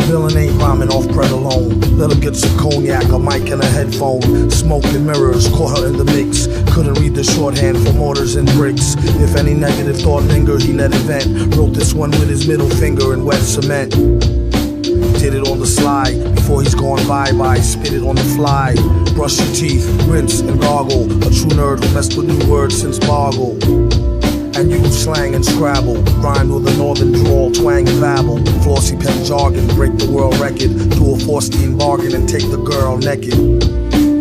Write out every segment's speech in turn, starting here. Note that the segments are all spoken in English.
Villain ain't rhyming off bread alone. Let her get some cognac, a mic and a headphone. Smoke and mirrors, caught her in the mix. Couldn't read the shorthand for mortars and bricks. If any negative thought lingered, he let it vent. Wrote this one with his middle finger in wet cement. Did it on the slide, before he's gone bye-bye. Spit it on the fly. Brush your teeth, rinse and gargle. A true nerd who messed with new words since Boggle. And use slang and Scrabble. Rhyme with a northern drawl, twang and babble. Flossy pen jargon, break the world record. Do a Forstein bargain and take the girl naked.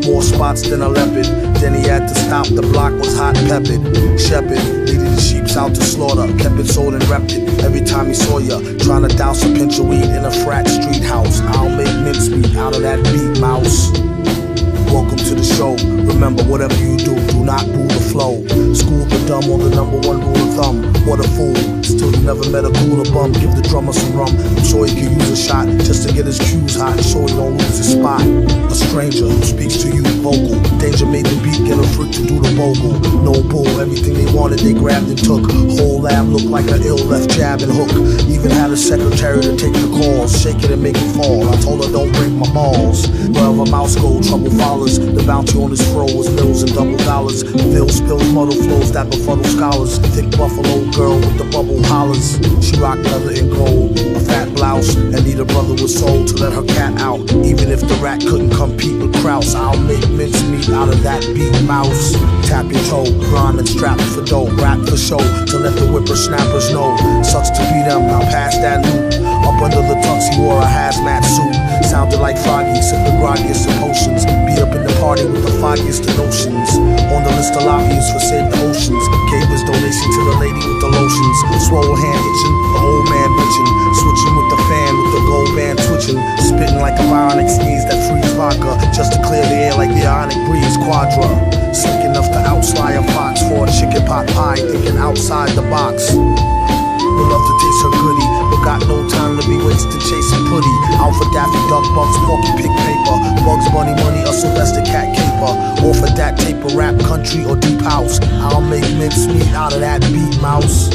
More spots than a leopard. Then he had to stop, the block was hot peppered. Shepherd, leading the sheeps out to slaughter. Kept it sold and repped it every time he saw ya. Trying to douse a pinch of weed in a frat street house. I'll make mincemeat out of that beat, mouse. Welcome to the show. Remember, whatever you do, do not boo the flow. School the dumb on the #1 rule of thumb. What a fool. Still you never met a cooler bum. Give the drummer some rum. I'm sure he could use a shot just to get his cues hot. Sure he don't lose his spot. A stranger who speaks to you vocal. Danger made the beat, get a freak to do the vocal. No bull, everything they wanted they grabbed and took. Whole lab looked like an ill left jab and hook. Even had a secretary to take the calls. Shake it and make it fall. I told her don't break my balls. Wherever mouse go, trouble follows. The bounty on his fro was mills and double dollars. Bill spills, muddle flows that befuddle scholars. Thick buffalo girl with the bubble hollers. She rocked leather and gold, a fat blouse, and need a brother with soul to let her cat out. Even if the rat couldn't compete with Kraus, I'll make mincemeat out of that beat mouse. Tap your toe, rhyme and strap for dough. Rap for show, to let the whippersnappers know. Sucks to be them, now past that loop. Up under the tux he wore a hazmat suit. Sounded like Froggy, sipped the groggiest of potions. Be up in the party with the foggiest of notions. On the list of lobbyists for Save the Oceans. Gave his donation to the lady with the lotions. Swole hand itching, the old man bitching. Switching with the fan with the gold band twitching. Spitting like a bionic sneeze that frees vodka. Just to clear the air like the ionic breeze. Quadra. Slick enough to outfly a fox for a chicken pot pie. Thinking outside the box. Would love to taste her goodie, but got no time to be wasted chasing putty. Out for Daffy Duck, Bugs, Porky Pig paper. Bugs Bunny money, a Sylvester Cat caper. Or for that taper, rap, country, or deep house. I'll make mincemeat out of that beat mouse.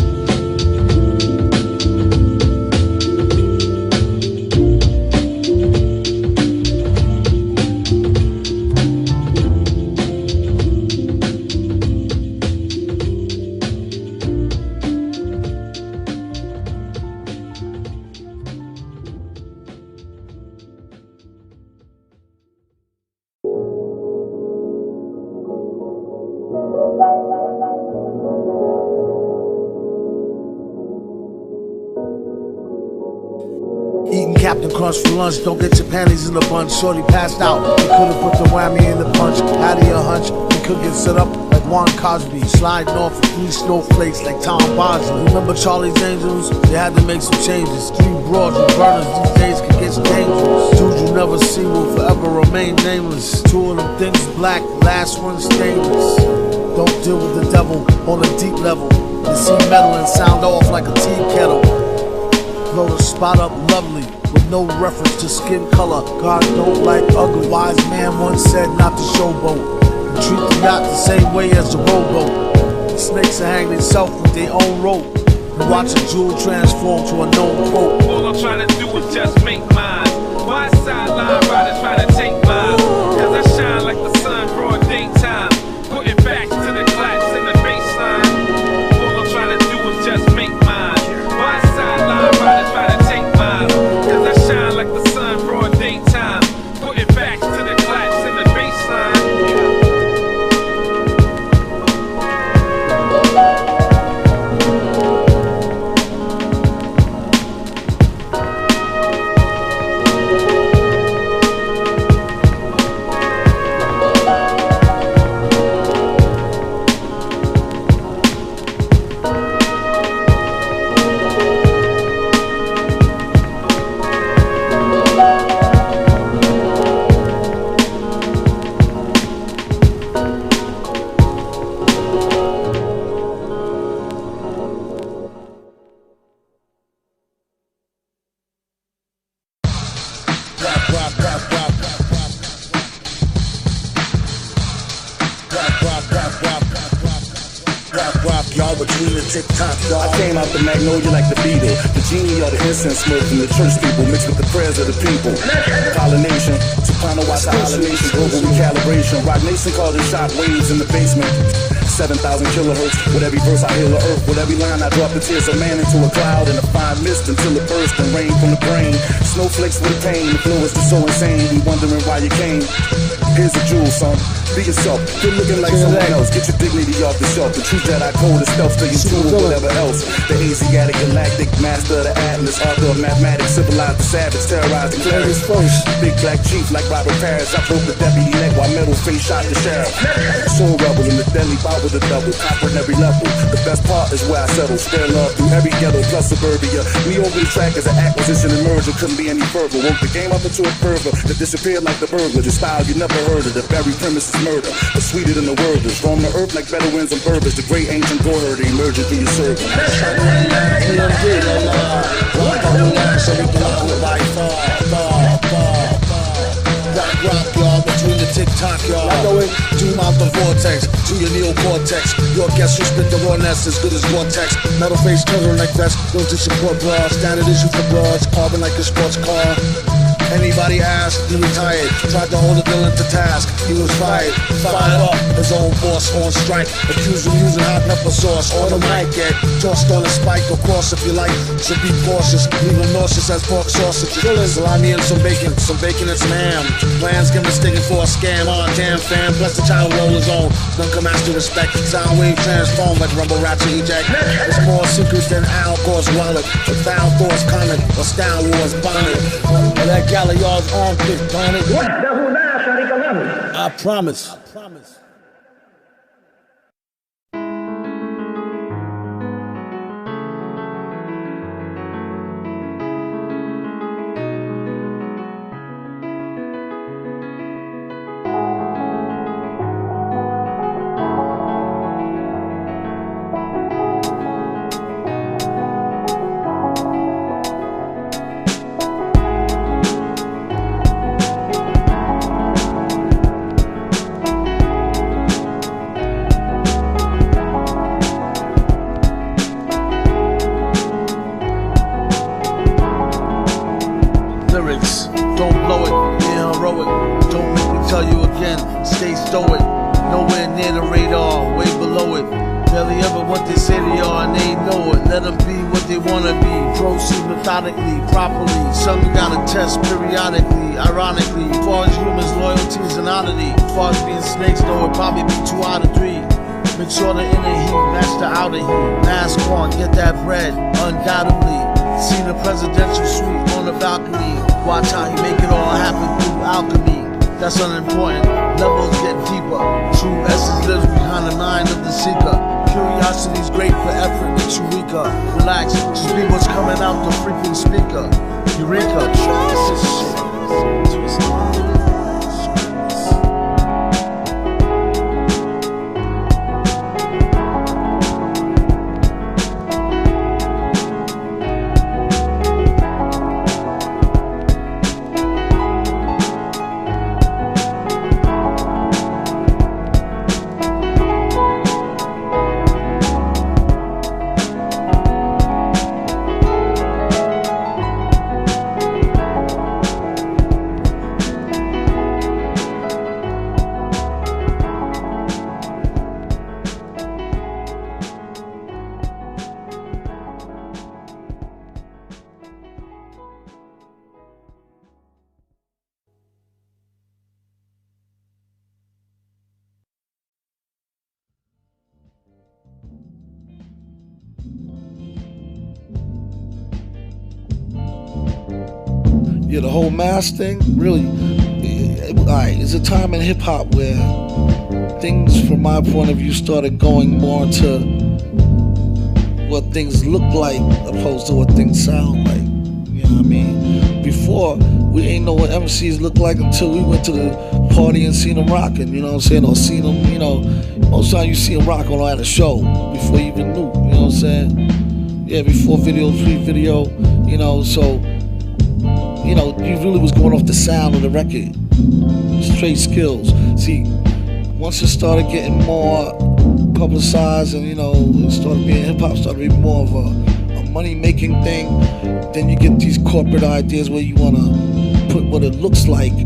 Eating Captain Crunch for lunch, don't get your panties in a bunch. Shorty passed out, he could've put the whammy in the punch. Out of your hunch, he could get set up like Juan Cosby. Sliding off with 3 snowflakes like Tom Bosley. Remember Charlie's Angels? They had to make some changes. 3 broads with burners these days can get dangerous. Dudes you never see will forever remain nameless. 2 of them things black, last one stainless. Don't deal with the devil on a deep level. You see metal and sound off like a tea kettle. Blow the spot up lovely, with no reference to skin color. God don't like ugly. Wise man once said not to showboat. And treat the yacht the same way as the rowboat. The snakes will hang themselves with their own rope. And watch a jewel transform to a known quote. All I'm trying to do is just make mine. Why sideline riders try to take mine? Cause I shine like the sun broad daytime. Putting facts to the claps in the baseline. All I'm trying to do is just make mine. Why sideline riders try to take mine? Cause I shine like the sun broad daytime. Putting facts to the claps in the baseline. rock, y'all, between the tick-tock, y'all. I came out the magnolia like the beetle, the genie of the incense smoke from the church people, mixed with the prayers of the people. Pollination, soprano watch pollination, global recalibration. Rock Nation called it shock waves in the basement. 7,000 kilohertz, with every verse I heal the earth. With every line I drop the tears of man into a cloud and a fine mist until it burst and rain from the brain. Snowflakes with pain, the flow is just so insane. We wondering why you came. Here's a jewel, son. Be yourself. Quit looking like someone else. Get your dignity off the shelf. The true Jedi code is stealth till you tool whatever else. The Asiatic galactic master of the Atlas, author of mathematics, civilized the savage, terrorized the clerics. Big black chief like Robert Paris. I broke the deputy neck while metal face shot the sheriff. Soul rebel in the deadly bout with the double, conquering every level. The best part is where I settle. Spare love through every ghetto plus suburbia. Me over the track is an acquisition and merger. Couldn't be any further. Woke the game up into a fervor that disappeared like the burglar. The style you never heard of. The very premise is murder, but sweeter than the word is. Roam the earth like Bedouins and Berbers. The great ancient gore herder emerging through your circle. Rock, y'all, between the tick-tock, y'all. I know it. Zoom out the vortex to your neocortex. Your guess who spit the rawness as good as vortex. Metal face turtleneck vest, don't you support bras. Standard issue for broads, carbon like a sports car. Anybody asked, he retired. Tried to hold a villain to task, he was fired. Fired up, his own boss on strike. Accused of using hot pepper sauce on the mic. Get tossed on a spike, of course, if you like. So be cautious, leave him nauseous as pork sausage. Salami and some bacon and some ham. Plans get mistaken for a scam. Oh damn fam, bless the child rollers on. None come ask to respect. Sound wave transform like rumble ratchet eject. It's more secret than Alcor's wallet. The foul thoughts common, or Star Wars bonnet. That Galliard's armpit, darn it. I promise. Properly, some you gotta test periodically. Ironically, as far as humans, loyalty is an oddity. As far as being snakes, though, it'd probably be 2 out of 3. Make sure the inner heat match the outer heat. Mask on, get that bread, undoubtedly. See the presidential suite on the balcony. Watch how he make it all happen through alchemy. That's unimportant, levels get deeper. True essence lives behind the mind of the seeker. Curiosity's great for effort, makes you weaker. Relax, just be what's coming out the freaking speaker. Eureka, trust this shit. Yeah, the whole mask thing, really, alright, it's a time in hip-hop where things, from my point of view, started going more into what things look like opposed to what things sound like. You know what I mean? Before, we ain't know what MCs look like until we went to the party and seen them rocking, you know what I'm saying? Or seen them, you know, most time you see them rock on at a show before you even knew, you know what I'm saying? Yeah, before video, pre-video, you know, so, you know, you really was going off the sound of the record. Straight skills. See, once it started getting more publicized and, you know, it started being, hip-hop started being more of a money-making thing, then you get these corporate ideas where you want to put what it looks like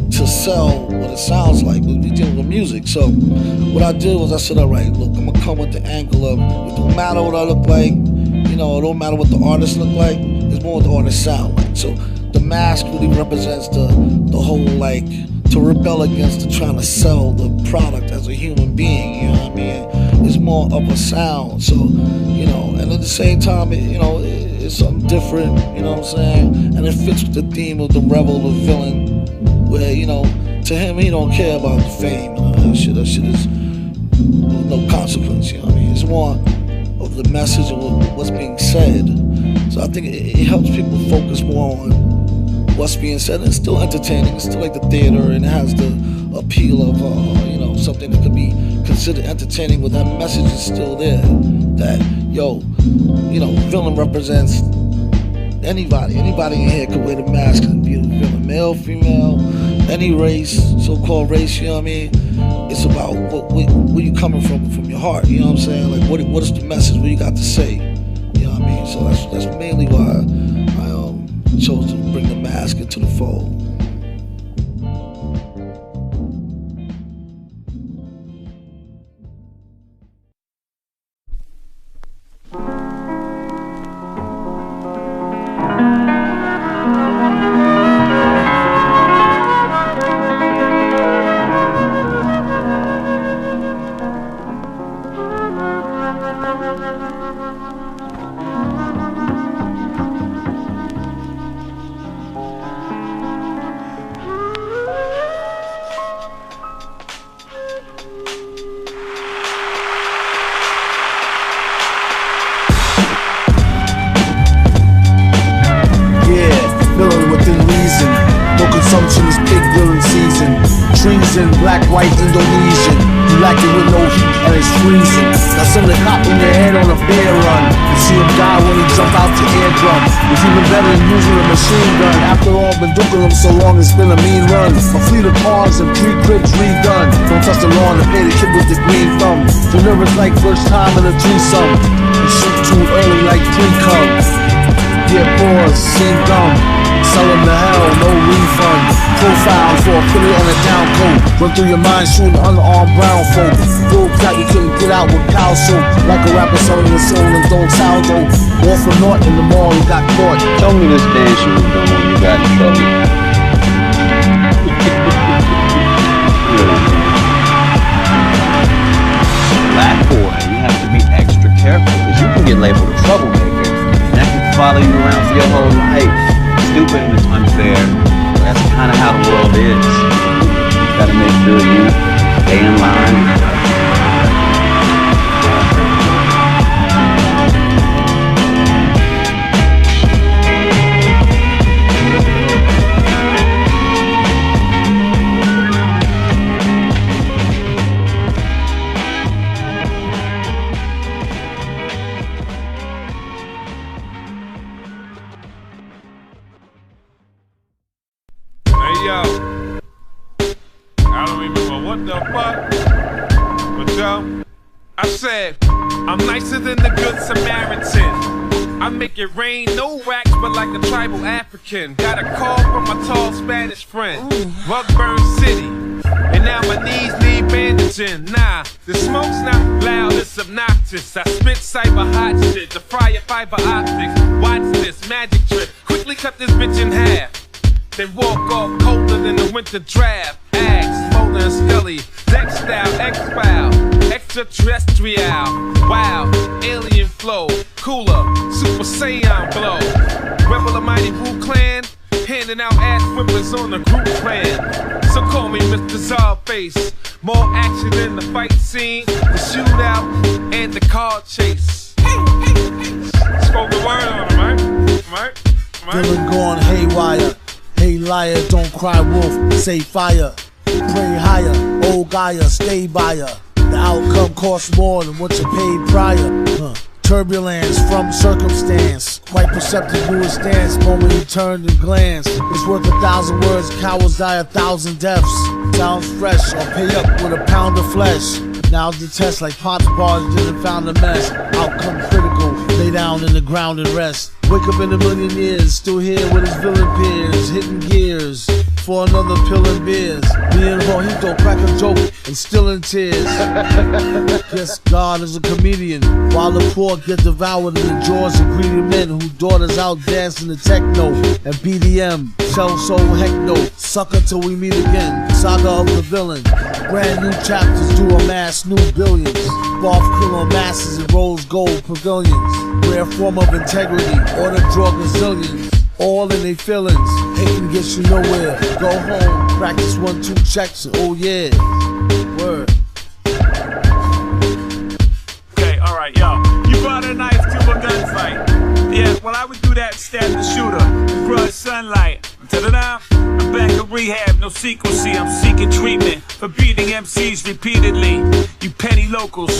to sell what it sounds like. We dealing with music. So what I did was I said, all right, look, I'm going to come with the angle of, it don't matter what I look like, you know, it don't matter what the artist look like, it's more what the artist sound like. So the mask really represents the whole, like, to rebel against the trying to sell the product as a human being, you know what I mean? It's more of a sound, so, you know, and at the same time, it's something different, you know what I'm saying? And it fits with the theme of the rebel, the villain, where, you know, to him, he don't care about the fame, you know, that shit is no consequence, you know what I mean? It's more of the message of what's being said. So I think it helps people focus more on what's being said. It's still entertaining. It's still like the theater, and it has the appeal of you know, something that could be considered entertaining, but that message is still there. That, yo, you know, villain represents anybody. Anybody in here could wear the mask and be a villain. Male, female, any race, so-called race. You know what I mean? It's about where you coming from your heart. You know what I'm saying? Like, what is the message? What you got to say? You know what I mean? So that's mainly why I chose to bring the mask into the fold. Black, white, Indonesian. You like it with no heat and it's freezing. Now send a cop in your head on a bear run. You see him die when he jump out your eardrum. It's even better than using a machine gun. After all, been duking them so long, it's been a mean run. A fleet of cars and 3 cribs redone. Don't touch the lawn and pay the kid with the green thumb. Deliver it like first time in a threesome. And shoot too early like 3 cubs. Yeah, boys, seem dumb. Sell them to hell, no refund. Profile for a fillet and a down coat. Run through your mind shooting unarmed brown folk. Wolves that you couldn't get out with cow soap. Like a rapper selling your soul and don't sound dope. All for naught in the mall, you got caught. Tell me this dance you was doing when you got in trouble. Black boy, you have to be extra careful because you can get labeled a troublemaker. And that can follow you around for your whole life. Stupid and it's unfair. That's kind of how the world is. You gotta make sure you stay in line. I'm nicer than the good Samaritan. I make it rain, no wax, but like a tribal African. Got a call from my tall Spanish friend, Rugburn City. And now my knees need bandaging. Nah, the smoke's not loud, it's obnoxious. I spit cyber hot shit, the fryer fiber optics. Watch this magic trick, quickly cut this bitch in half. Then walk off colder than the winter draft. Axe, Mulder and Scully, Dex style, X-File, extraterrestrial. Wow, alien flow, cooler, Super Saiyan blow. Rebel of Mighty Wu Clan, handing out ass whippers on the group plan. So call me Mr. Czarface. More action in the fight scene, the shootout, and the car chase. Spoke the word on him, right? Villain gone haywire. Hey liar, don't cry wolf, say fire. Pray higher, old Gaia, stay by her. The outcome costs more than what you paid prior. Turbulence from circumstance, quite perceptive to his stance. Moment he turned and glanced. It's worth 1,000 words, cowards die 1,000 deaths. Sounds fresh, I'll pay up with a pound of flesh. Now the test like Potts bars didn't found a mess. Outcome critical, lay down in the ground and rest. Wake up in a million years, still here with his villain peers, hitting gears for another pill and beers. Me and Mojito crack a joke and still in tears. Yes, God is a comedian, while the poor get devoured in the jaws of greedy men who daughters out dancing the techno and BDM. Shell soul heck no, sucker till we meet again. Saga of the villain, brand new chapters do amass new billions. Boff killer masses in rose gold pavilions. Rare form of integrity, order draw gazillions. All in they feelings, hating gets you nowhere. Go home, practice 1-2 checks, oh yeah. Word. Okay, alright, yo. You brought a knife to a gunfight. Yeah, well I would do that and stab the shooter in broad sunlight. Ta-da-da, I'm back in rehab, no secrecy. I'm seeking treatment for beating MCs repeatedly. You petty locals,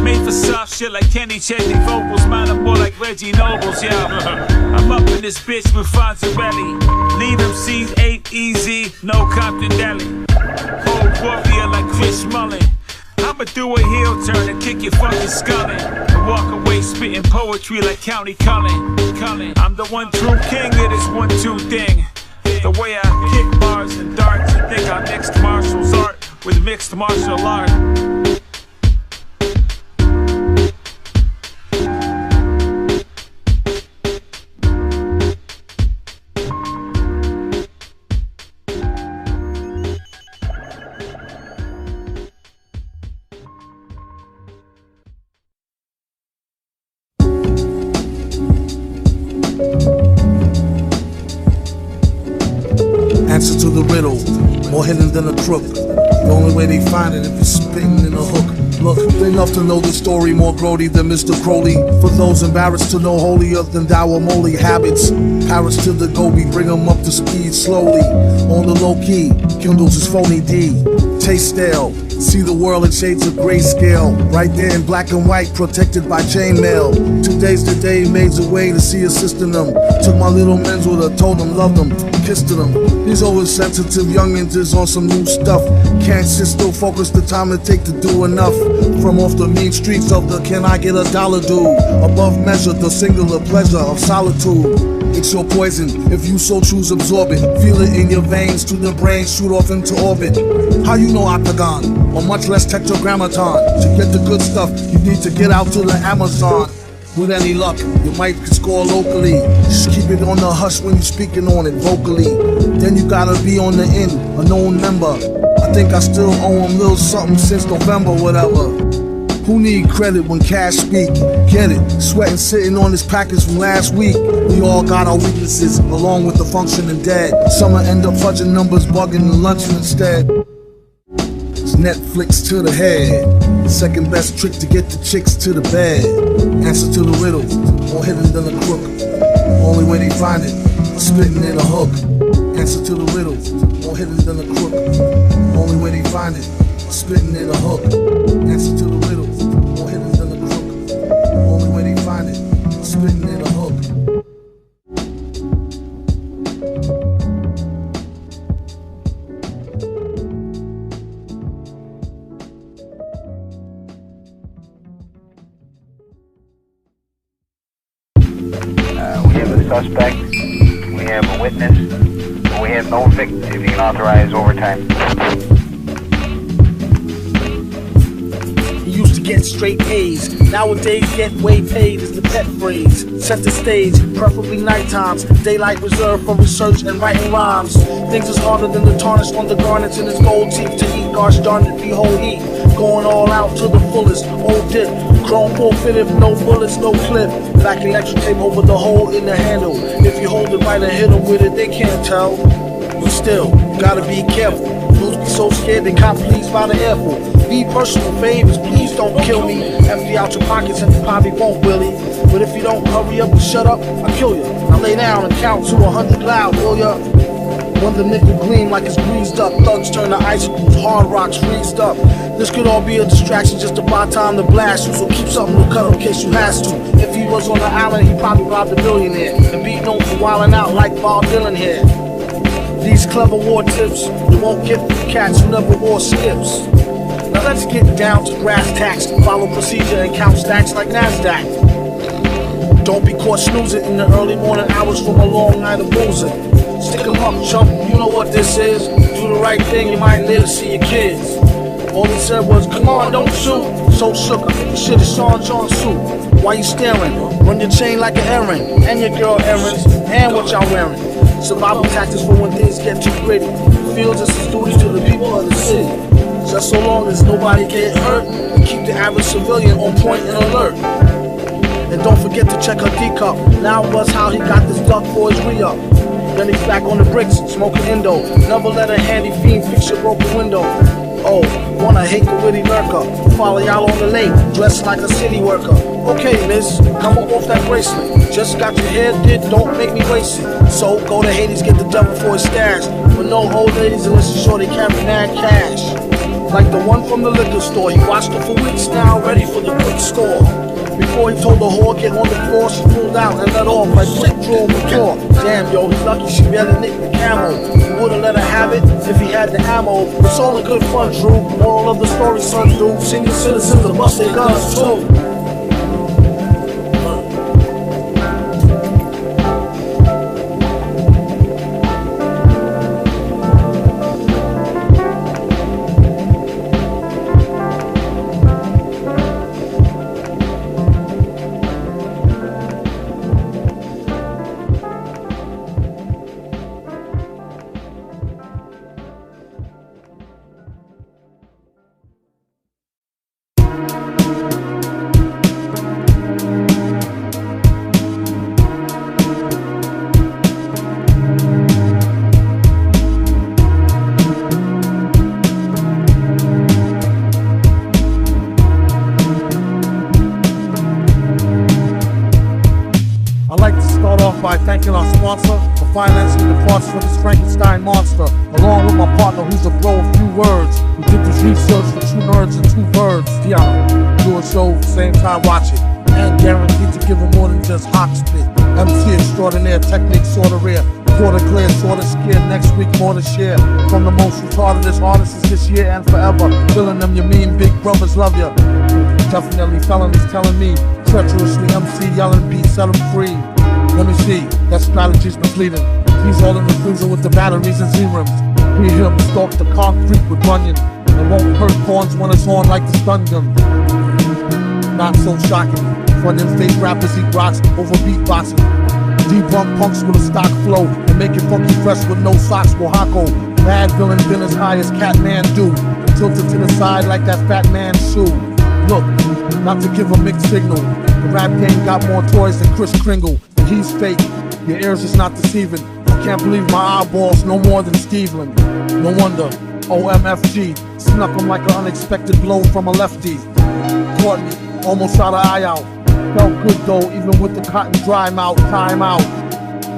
made for soft shit like Kenny Chesney vocals. Mine are more like Reggie Nobles, yo. I'm up in this bitch with Fonzarelli. Leave MCs ain't easy, no Compton Deli. Old warrior like Chris Mullin. I'ma do a heel turn and kick your fucking skull in. And walk away spitting poetry like County Cullen. I'm the one true king of this 1-2 thing. The way I kick bars and darts and think I mixed martial art with mixed martial art. Answer to the riddle, more hidden than a crook. The only way they find it if you're spitting in a hook. Look, they love to know the story more grody than Mr. Crowley. For those embarrassed to know holier than thou or moly habits. Parrots to the goby, bring them up to speed slowly. On the low key, kindles his phony D. Taste stale, see the world in shades of grayscale. Right there in black and white, protected by chainmail. Today's the day, made a way to see assisting them. Took my little men's with her, told them, loved them, kissed them. These oversensitive youngins is on some new stuff. Can't sit still, focus the time it take to do enough. From off the mean streets of the can I get a dollar dude. Above measure, the singular pleasure of solitude. It's your poison, if you so choose absorb it. Feel it in your veins, to the brain, shoot off into orbit. How you know octagon, or much less tetragrammaton? To get the good stuff, you need to get out to the Amazon. With any luck, you might score locally. Just keep it on the hush when you're speaking on it vocally. Then you gotta be on the end, a known member. I think I still owe him little something since November, whatever. Who need credit when cash speak? Get it, sweating sitting on this package from last week. We all got our weaknesses, along with the functioning dead. Some end up fudging numbers, bugging the lunch instead. It's Netflix to the head. Second best trick to get the chicks to the bed. Answer to the riddle, more hidden than a crook. Only way they find it, spitting in a hook. Answer to the riddle, more hidden than a crook. Only way they find it, spitting in a hook. Answer to the riddle, more hidden than a crook. Only way they find it, spitting in a hook. We have a suspect, we have a witness, but we have no victim. If you can authorize overtime. He used to get straight A's, nowadays get way paid is the pet phrase. Set the stage, preferably night times. Daylight reserved for research and writing rhymes. Things is harder than the tarnish on the garnets in his gold teeth to eat. Gosh darn it, behold heat. Going all out to the fullest, old dip. Chrome full fitted, no bullets, no clip. Black electric tape over the hole in the handle. If you hold it right and hit them with it, they can't tell. But still, you gotta be careful. Dudes be so scared they cop police by the airful. Be personal favors, please don't kill me. Empty out your pockets and you probably won't, Willie. But if you don't hurry up and shut up, I'll kill you. Now lay down and count to 100 loud, will ya? When the nickel gleam like it's greased up, thugs turn to icicles, hard rocks freezed up. This could all be a distraction just to buy time to blast you, so keep something to cut in case you has to. If he was on the island, he probably robbed a billionaire and be known for wilding out like Bob Dylan here. These clever war tips you won't get from cats who never wore skips. Now let's get down to brass tacks, follow procedure and count stacks like NASDAQ. Don't be caught snoozing in the early morning hours from a long night of boozing. Stick 'em up, chump, you know what this is. Do the right thing, you might live to see your kids. All he said was, come on, don't shoot. So shook, I think the shit is Sean John suit. Why you staring? Run your chain like an errand, and your girl errands, and what y'all wearing. Survival tactics for when things get too gritty. Feels it's his duty to the people of the city. Just so long as nobody get hurt, and keep the average civilian on point and alert. And don't forget to check her D-cup. Now was how he got this duck for his re-up. Then he's back on the bricks, smoking Indo. Never let a handy fiend fix your broken window. Oh, wanna hate the witty lurker. Follow y'all on the lake, dressed like a city worker. Okay, miss, come up off that bracelet. Just got your hair did, don't make me waste it. So go to Hades, get the devil for his stash. But no old ladies unless you sure they carry mad cash. Like the one from the liquor store, he watched her for weeks now, ready for the quick score. Before he told the whore, get on the floor, she pulled out and let off like quick draw before. Damn, yo, he's lucky she barely nicked the camel. He would've let her have it if he had the ammo. It's all in good fun, Drew. Moral of the story, son, dude. Senior citizens will bust their guns, too. By thanking our sponsor for financing the parts for this Frankenstein monster, along with my partner who's a bro of few words. We did this research for 2 nerds and 2 birds. Piano, do a show, same time watch it, and guaranteed to give them more than just hot spit. MC extraordinaire, technique sorta rare, quarter clear, sorta scared. Next week more to share from the most retarded artists this year and forever. Filling them, you mean big brothers love ya. Definitely felonies telling me treacherously MC yelling beat, set them free. Let me see, that strategy's misleading. He's all in the freezer with the batteries and Z-rims. We hear him stalk the concrete with Bunyan. It won't hurt pawns when it's on like the stun gun. Not so shocking. Fun and fake rappers eat rocks over beatboxing. Debunk punks with a stock flow and make it funky fresh with no socks. Oaxaco, mad villain been as high as Catman do. Tilted to the side like that fat man's shoe. Look, not to give a mixed signal. The rap game got more toys than Kris Kringle. He's fake, your ears is not deceiving. I can't believe my eyeballs no more than Steveland. No wonder, OMFG, snuck him like an unexpected blow from a lefty. Caught me, almost shot an eye out. Felt good though, even with the cotton dry mouth, time out.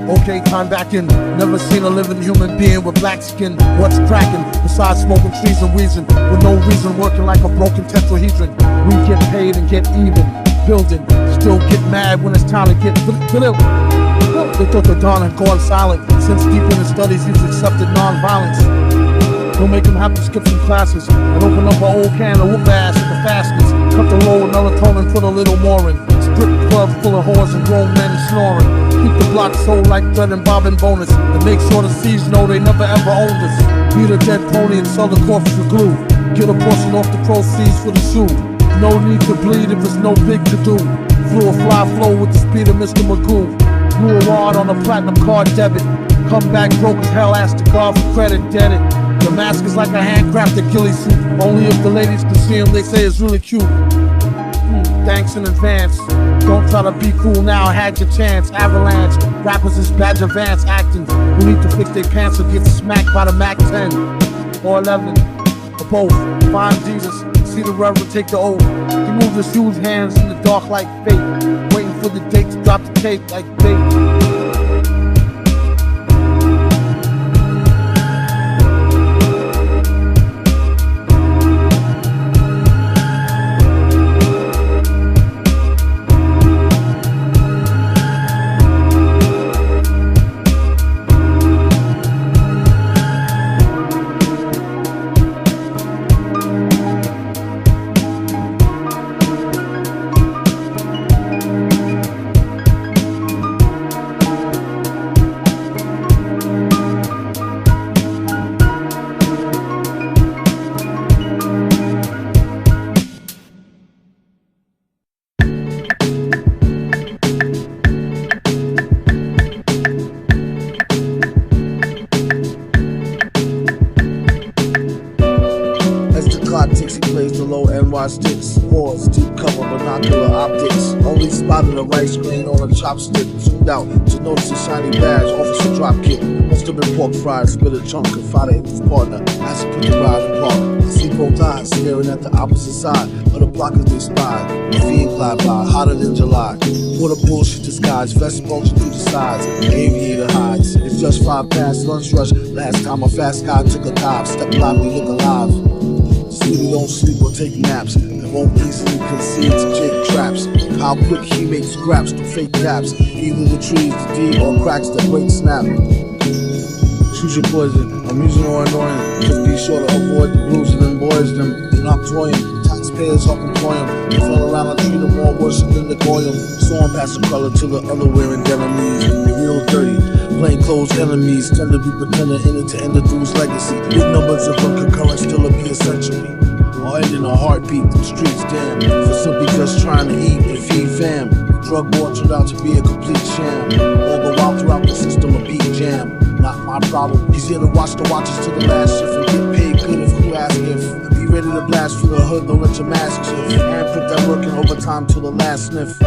Okay, time back in, never seen a living human being with black skin. What's cracking, besides smoking trees and wheezing, with no reason working like a broken tetrahedron. We get paid and get even. Building, still get mad when it's time to get lit. They thought the Don had gone silent. Since deep in his studies, he's accepted non-violence. Don't make him have to skip some classes and open up an old can of whoop ass at the fastest. Cut the roll with melatonin, put a little more in. Strip club full of whores and grown men snoring. Keep the block sold like thread and bobbin bonus, and make sure the C's know they never ever owned us. Beat a dead pony and sell the corpse for glue. Get a portion off the proceeds for the shoe. No need to bleed if it's no big to do. Flew a fly flow with the speed of Mr. Magoo. Blew a wad on a platinum card debit. Come back broke as hell, asked the God for credit, dead it. The mask is like a handcrafted ghillie suit. Only if the ladies can see him, they say it's really cute. Thanks in advance. Don't try to be cool now, had your chance. Avalanche, rappers is badge advance acting. Who need to fix their pants or get smacked by the Mac 10 or 11 or both. Find Jesus. See the reverend take the oath. He moved his huge hands in the dark like fate, waiting for the date to drop the tape like bait. optics. Only spotted a rice grain on a chopstick. Zoomed out to notice a shiny badge. Officer drop kick. Must have been pork fried. Spit a chunk, confided in his partner. As he put the ride in park. I see both eyes staring at the opposite side of the block as they spied. A fiend glide by, hotter than July. What a bullshit disguise. Vest bulging through the sides. Aviator hides. It's just 5 past lunch rush. Last time a fast guy took a dive. Step lively, look alive. Sleepy don't sleep or take naps. And won't easily concede to Jake traps. How quick he makes scraps to fake gaps. Either the trees, the deed, or cracks that break snap. Choose your poison, amusing or annoying. Just be sure to avoid the bruising and boys them. Do not toy him, taxpayers help employ him. They fall around, I treat them more worse than the Goyim. Storm past the color to the other wearing denimies. They real dirty, plain clothes enemies. Tend to be pretending in it to end the dude's legacy. Big numbers of them concurrent still appear century. Or ending a heartbeat, them streets damn. For simply just trying to eat and feed fam. The drug war turned out to be a complete sham. All the while throughout the system a beat jam. Not my problem. He's here to watch the watches to the last shift and get paid good if you ask if. And be ready to blast through the hood, don't let your mask shift. And put that work in overtime till the last sniff.